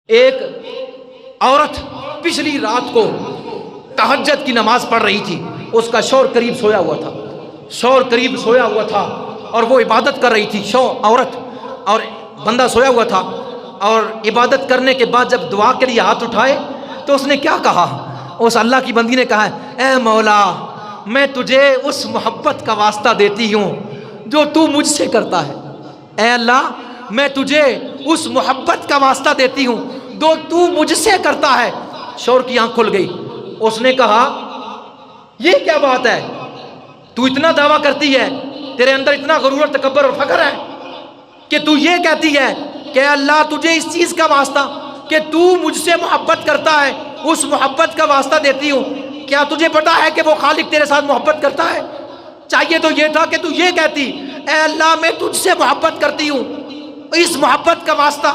ایک عورت پچھلی رات کو تہجد کی نماز پڑھ رہی تھی. اس کا شوہر قریب سویا ہوا تھا اور وہ عبادت کر رہی تھی. عورت اور بندہ سویا ہوا تھا اور عبادت کرنے کے بعد جب دعا کے لیے ہاتھ اٹھائے تو اس نے کیا کہا؟ اس اللہ کی بندی نے کہا، اے مولا میں تجھے اس محبت کا واسطہ دیتی ہوں جو تو مجھ سے کرتا ہے. اے اللہ میں تجھے اس محبت کا واسطہ دیتی ہوں جو تو مجھ سے کرتا ہے. شوہر کی آنکھ کھل گئی. اس نے کہا یہ کیا بات ہے، تو اتنا دعویٰ کرتی ہے، تیرے اندر اتنا غرور تکبر اور فخر ہے کہ تو یہ کہتی ہے کہ اللہ تجھے اس چیز کا واسطہ کہ تو مجھ سے محبت کرتا ہے اس محبت کا واسطہ دیتی ہوں. کیا تجھے پتا ہے کہ وہ خالق تیرے ساتھ محبت کرتا ہے؟ چاہیے تو یہ تھا کہ تو یہ کہتی، اے اللہ میں تجھ سے محبت کرتی ہوں اس محبت کا واسطہ.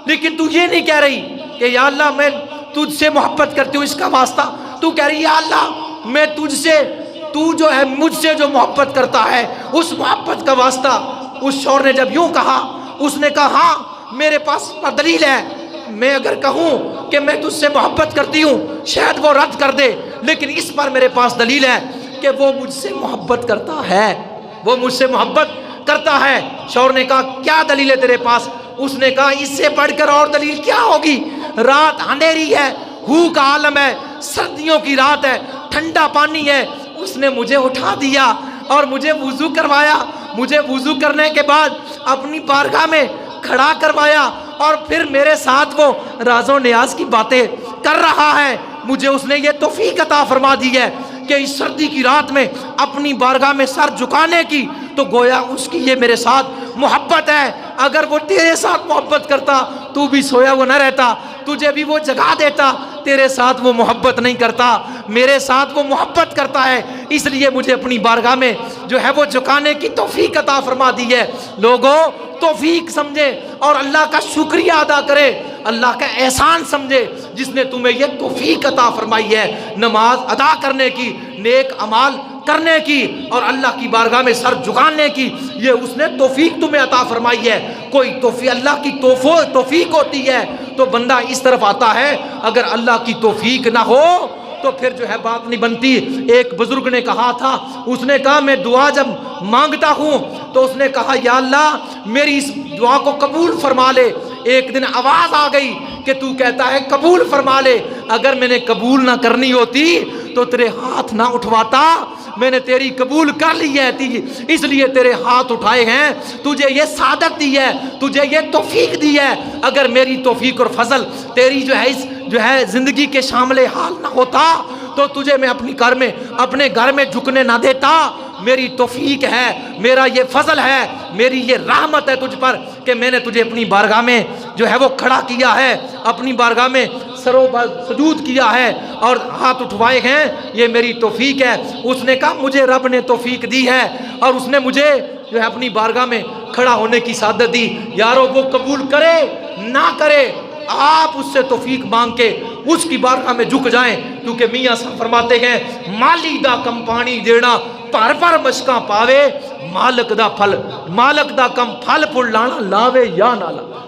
لیکن تو یہ نہیں کہہ رہی کہ یا اللہ میں تجھ سے محبت کرتی ہوں اس کا واسطہ. تو کہہ رہی یا اللہ میں تجھ سے، تو جو ہے مجھ سے جو محبت کرتا ہے اس محبت کا واسطہ. اس شوہر نے جب یوں کہا، اس نے کہا ہاں میرے پاس دلیل ہے. میں اگر کہوں کہ میں تجھ سے محبت کرتی ہوں شاید وہ رد کر دے، لیکن اس پر میرے پاس دلیل ہے کہ وہ مجھ سے محبت کرتا ہے، وہ مجھ سے محبت کرتا ہے. شوہر نے کہا کیا دلیل ہے تیرے پاس؟ اس نے کہا اس سے بڑھ کر اور دلیل کیا ہوگی؟ رات اندھیری ہے، ہو کا عالم ہے، سردیوں کی رات ہے، ٹھنڈا پانی ہے. اس نے مجھے اٹھا دیا اور مجھے وضو کروایا. مجھے وضو کرنے کے بعد اپنی بارگاہ میں کھڑا کروایا اور پھر میرے ساتھ وہ راز و نیاز کی باتیں کر رہا ہے. مجھے اس نے یہ توفیق عطا فرما دی ہے کہ اس سردی کی رات میں اپنی بارگاہ میں سر جھکانے کی، تو گویا اس کی یہ میرے ساتھ محبت ہے. اگر وہ تیرے ساتھ محبت کرتا تو بھی سویا وہ نہ رہتا، تجھے بھی وہ جگا دیتا. تیرے ساتھ وہ محبت نہیں کرتا، میرے ساتھ وہ محبت کرتا ہے، اس لیے مجھے اپنی بارگاہ میں جو ہے وہ جھکانے کی توفیق عطا فرما دی ہے. لوگوں توفیق سمجھے اور اللہ کا شکریہ ادا کرے، اللہ کا احسان سمجھے جس نے تمہیں یہ توفیق عطا فرمائی ہے نماز ادا کرنے کی، نیک اعمال کرنے کی اور اللہ کی بارگاہ میں سر جھکانے کی. یہ اس نے توفیق تمہیں عطا فرمائی ہے. کوئی توفیق اللہ کی توفیق ہوتی ہے تو بندہ اس طرف آتا ہے، اگر اللہ کی توفیق نہ ہو تو پھر جو ہے بات نہیں بنتی. ایک بزرگ نے کہا تھا، اس نے کہا میں دعا جب مانگتا ہوں تو اس نے کہا یا اللہ میری اس دعا کو قبول فرما لے. ایک دن آواز آ گئی کہ تو کہتا ہے قبول فرما لے. اگر میں نے قبول نہ کرنی ہوتی تو تیرے ہاتھ نہ اٹھواتا. میں نے تیری قبول کر لی ہے اس لیے تیرے ہاتھ اٹھائے ہیں. تجھے یہ سعادت دی ہے، تجھے یہ توفیق دی ہے. اگر میری توفیق اور فضل تیری جو ہے زندگی کے شامل حال نہ ہوتا تو تجھے میں اپنے گھر میں جھکنے نہ دیتا. میری توفیق ہے، میرا یہ فضل ہے، میری یہ رحمت ہے تجھ پر کہ میں نے تجھے اپنی بارگاہ میں جو ہے وہ کھڑا کیا ہے، اپنی بارگاہ میں سجود کیا ہے اور ہاتھ اٹھوائے ہیں. یہ میری توفیق ہے. اس نے کہا مجھے رب نے توفیق دی ہے اور اس نے مجھے جو ہے اپنی بارگاہ میں کھڑا ہونے کی سعادت دی. یارو وہ قبول کرے نہ کرے، آپ اس سے توفیق مانگ کے اس کی بارگاہ میں جھک جائیں، کیونکہ میاں صاحب فرماتے ہیں مالی دا کم پانی دینا پر مشکاں پاوے، مالک دا کم پھل پھل لانا لاوے یا نہ لاوے.